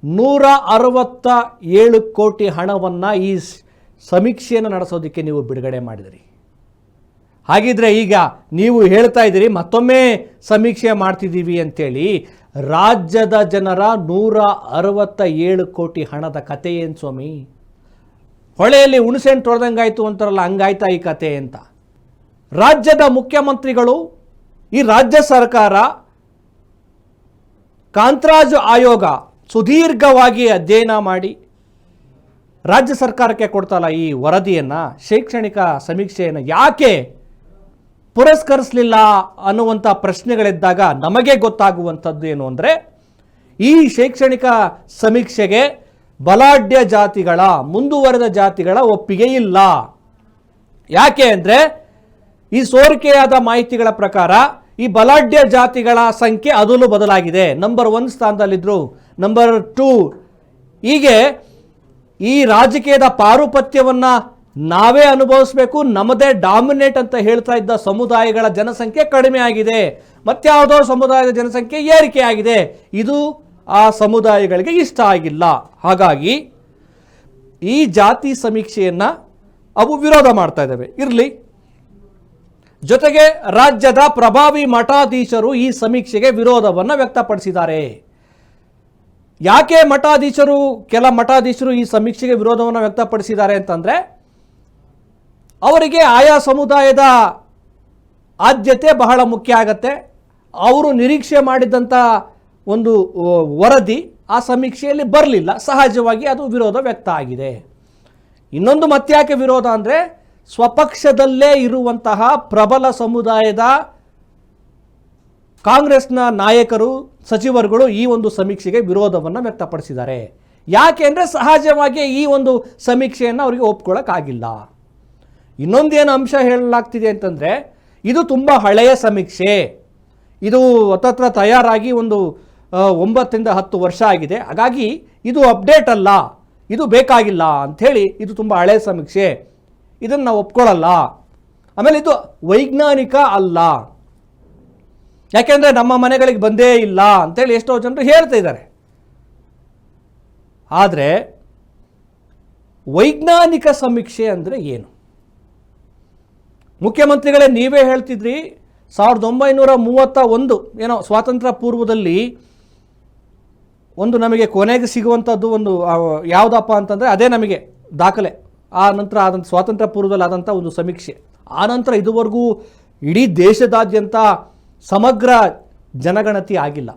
167 ಕೋಟಿ ಹಣವನ್ನು ಈ ಸಮೀಕ್ಷೆಯನ್ನು ನಡೆಸೋದಕ್ಕೆ ನೀವು ಬಿಡುಗಡೆ ಮಾಡಿದಿರಿ. ಹಾಗಿದ್ರೆ ಈಗ ನೀವು ಹೇಳ್ತಾ ಇದ್ದೀರಿ ಮತ್ತೊಮ್ಮೆ ಸಮೀಕ್ಷೆ ಮಾಡ್ತಿದ್ದೀವಿ ಅಂತೇಳಿ. ರಾಜ್ಯದ ಜನರ 167 ಕೋಟಿ ಹಣದ ಕತೆ ಏನು ಸ್ವಾಮಿ? ಹೊಳೆಯಲ್ಲಿ ಹುಣಸೆಹಣ್ಣು ತೊಳೆದಂಗಾಯ್ತು ಅಂತಾರಲ್ಲ, ಹಂಗಾಯ್ತಾ ಈ ಕತೆ ಅಂತ. ರಾಜ್ಯದ ಮುಖ್ಯಮಂತ್ರಿಗಳು, ಈ ರಾಜ್ಯ ಸರ್ಕಾರ, ಕಾಂತರಾಜು ಆಯೋಗ ಸುದೀರ್ಘವಾಗಿ ಅಧ್ಯಯನ ಮಾಡಿ ರಾಜ್ಯ ಸರ್ಕಾರಕ್ಕೆ ಕೊಡ್ತಲ್ಲ ಈ ವರದಿಯನ್ನು, ಶೈಕ್ಷಣಿಕ ಸಮೀಕ್ಷೆಯನ್ನು ಯಾಕೆ ಪುರಸ್ಕರಿಸಲಿಲ್ಲ ಅನ್ನುವಂಥ ಪ್ರಶ್ನೆಗಳಿದ್ದಾಗ ನಮಗೆ ಗೊತ್ತಾಗುವಂಥದ್ದು ಏನು ಅಂದರೆ, ಈ ಶೈಕ್ಷಣಿಕ ಸಮೀಕ್ಷೆಗೆ ಬಲಾಢ್ಯ ಜಾತಿಗಳ, ಮುಂದುವರೆದ ಜಾತಿಗಳ ಒಪ್ಪಿಗೆ ಇಲ್ಲ. ಯಾಕೆ ಅಂದರೆ ಈ ಸೋರಿಕೆಯಾದ ಮಾಹಿತಿಗಳ ಪ್ರಕಾರ ಈ ಬಲಾಢ್ಯ ಜಾತಿಗಳ ಸಂಖ್ಯೆ ಅದಲು ಬದಲಾಗಿದೆ. ನಂಬರ್ 1 ಸ್ಥಾನದಲ್ಲಿದ್ದರು, ನಂಬರ್ 2. ಹೀಗೆ ಈ ರಾಜಕೀಯದ ಪಾರುಪತ್ಯವನ್ನು ನಾವೇ ಅನುಭವಿಸಬೇಕು, ನಮ್ಮದೇ ಡಾಮಿನೇಟ್ ಅಂತ ಹೇಳ್ತಾ ಇದ್ದ ಸಮುದಾಯಗಳ ಜನಸಂಖ್ಯೆ ಕಡಿಮೆ ಆಗಿದೆ, ಮತ್ಯಾವುದೋ ಸಮುದಾಯದ ಜನಸಂಖ್ಯೆ ಏರಿಕೆ ಆಗಿದೆ. ಇದು ಆ ಸಮುದಾಯಗಳಿಗೆ ಇಷ್ಟ ಆಗಿಲ್ಲ. ಹಾಗಾಗಿ ಈ ಜಾತಿ ಸಮೀಕ್ಷೆಯನ್ನು ಅವು ವಿರೋಧ ಮಾಡ್ತಾ ಇದ್ದಾವೆ. ಇರಲಿ, ಜೊತೆಗೆ ರಾಜ್ಯದ ಪ್ರಭಾವಿ ಮಠಾಧೀಶರು ಈ ಸಮೀಕ್ಷೆಗೆ ವಿರೋಧವನ್ನು ವ್ಯಕ್ತಪಡಿಸಿದ್ದಾರೆ. ಯಾಕೆ ಕೆಲ ಮಠಾಧೀಶರು ಈ ಸಮೀಕ್ಷೆಗೆ ವಿರೋಧವನ್ನು ವ್ಯಕ್ತಪಡಿಸಿದ್ದಾರೆ ಅಂತಂದರೆ, ಅವರಿಗೆ ಆಯಾ ಸಮುದಾಯದ ಆದ್ಯತೆ ಬಹಳ ಮುಖ್ಯ ಆಗತ್ತೆ. ಅವರು ನಿರೀಕ್ಷೆ ಮಾಡಿದಂಥ ಒಂದು ವರದಿ ಆ ಸಮೀಕ್ಷೆಯಲ್ಲಿ ಬರಲಿಲ್ಲ, ಸಹಜವಾಗಿ ಅದು ವಿರೋಧ ವ್ಯಕ್ತ ಆಗಿದೆ. ಇನ್ನೊಂದು ಮತ್ಯಾಕೆ ವಿರೋಧ ಅಂದರೆ, ಸ್ವಪಕ್ಷದಲ್ಲೇ ಇರುವಂತಹ ಪ್ರಬಲ ಸಮುದಾಯದ ಕಾಂಗ್ರೆಸ್ನ ನಾಯಕರು, ಸಚಿವರುಗಳು ಈ ಒಂದು ಸಮೀಕ್ಷೆಗೆ ವಿರೋಧವನ್ನು ವ್ಯಕ್ತಪಡಿಸಿದ್ದಾರೆ. ಯಾಕೆ ಅಂದರೆ ಸಹಜವಾಗಿ ಈ ಒಂದು ಸಮೀಕ್ಷೆಯನ್ನು ಅವರಿಗೆ ಒಪ್ಕೊಳ್ಳೋಕ್ಕಾಗಿಲ್ಲ. ಇನ್ನೊಂದೇನು ಅಂಶ ಹೇಳಲಾಗ್ತಿದೆ ಅಂತಂದರೆ, ಇದು ತುಂಬ ಹಳೆಯ ಸಮೀಕ್ಷೆ, ಇದು ಹತ್ತತ್ರ ತಯಾರಾಗಿ ಒಂದು 9 ರಿಂದ 10 ವರ್ಷ ಆಗಿದೆ. ಹಾಗಾಗಿ ಇದು ಅಪ್ಡೇಟ್ ಅಲ್ಲ, ಇದು ಬೇಕಾಗಿಲ್ಲ ಅಂಥೇಳಿ, ಇದು ತುಂಬ ಹಳೆಯ ಸಮೀಕ್ಷೆ, ಇದನ್ನು ನಾವು ಒಪ್ಕೊಳ್ಳಲ್ಲ. ಆಮೇಲೆ ಇದು ವೈಜ್ಞಾನಿಕ ಅಲ್ಲ, ಯಾಕೆಂದರೆ ನಮ್ಮ ಮನೆಗಳಿಗೆ ಬಂದೇ ಇಲ್ಲ ಅಂಥೇಳಿ ಎಷ್ಟೋ ಜನರು ಹೇಳ್ತಾ ಇದ್ದಾರೆ. ಆದರೆ ವೈಜ್ಞಾನಿಕ ಸಮೀಕ್ಷೆ ಅಂದರೆ ಏನು? ಮುಖ್ಯಮಂತ್ರಿಗಳೇ ನೀವೇ ಹೇಳ್ತಿದ್ರಿ, 1931 ಏನೋ ಸ್ವಾತಂತ್ರ್ಯ ಪೂರ್ವದಲ್ಲಿ ಒಂದು ನಮಗೆ ಕೊನೆಗೆ ಸಿಗುವಂಥದ್ದು ಒಂದು ಯಾವುದಪ್ಪ ಅಂತಂದರೆ ಅದೇ ನಮಗೆ ದಾಖಲೆ. ಆ ನಂತರ ಆದಂಥ ಸ್ವಾತಂತ್ರ್ಯ ಪೂರ್ವದಲ್ಲಿ ಆದಂಥ ಒಂದು ಸಮೀಕ್ಷೆ. ಆ ನಂತರ ಇದುವರೆಗೂ ಇಡೀ ದೇಶದಾದ್ಯಂತ ಸಮಗ್ರ ಜನಗಣತಿ ಆಗಿಲ್ಲ.